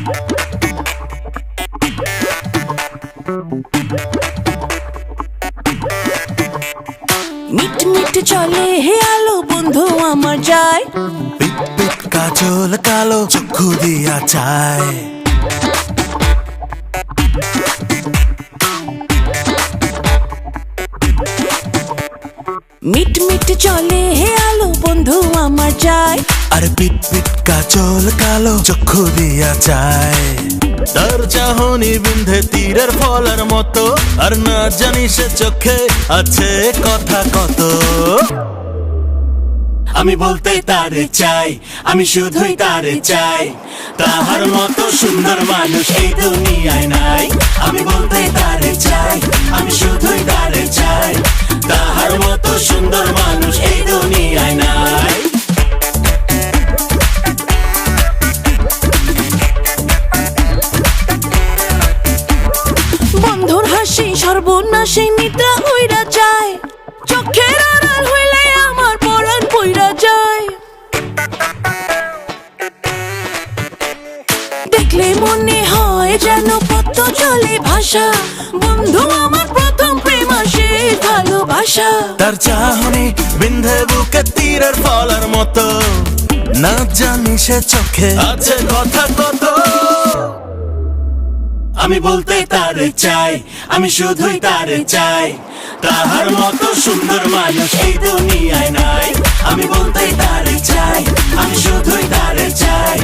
Meet meet চলে হে আলো বন্ধু আমার যায়, পিট পিট কাজল কালো চক্ষু দিয়া চায়। মিট মিট চলে হে আলো বন্ধু আমার যায়, আর পিট পিট কাজল কালো চক্ষু দিয়া চায়। তার চাহনি বিন্ধে তীরের ফলের মতো, আর না জানি সে চোখে আছে কথা কত। আমি বলতে তারে চাই, আমি শুধুই তারে চাই, তাহার মতো সুন্দর মানুষ এই দুনিয়ায় নাই। আমি বলতে তারে চাই, আমি শুধুই তারে চাই, তাহার মতো সুন্দর মানুষ এই দুনিয়ায় নাই। বন্ধুর হাসি সর্বনাশী নিদ্রা উইরা যায়, চোখের আড়াল হইলে আমার পরাণ পুইরা যায়। দেখলে মনে হয় যেন পদ্ম চলে ভাষা, বন্ধু আমার প্রথম প্রেম শেষ ভালোবাসা। তার চাহনি বিন্ধে বুকে তীরের ফলের মতো, না জানি সে চোখে আছে কথা কত। আমি বলতে তারে চাই, আমি শুধুই তারে চাই, তাহার মতো সুন্দর মানুষ এই দুনিয়ায় নাই। আমি বলতে তারে চাই, আমি শুধুই তারে চাই,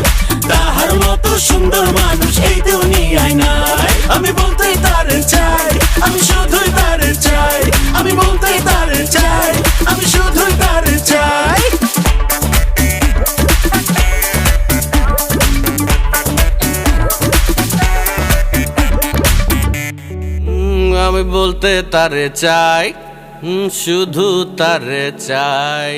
তাহার মতো সুন্দর মানুষ এই দুনিয়ায় নাই। আমি বলতে তারে চাই, আমি শুধুই তারে চাই, আমি বলতে তারে চাই, আমি শুধুই তারে চাই। আমি বলতে তারে চাই, শুধু তারে চাই।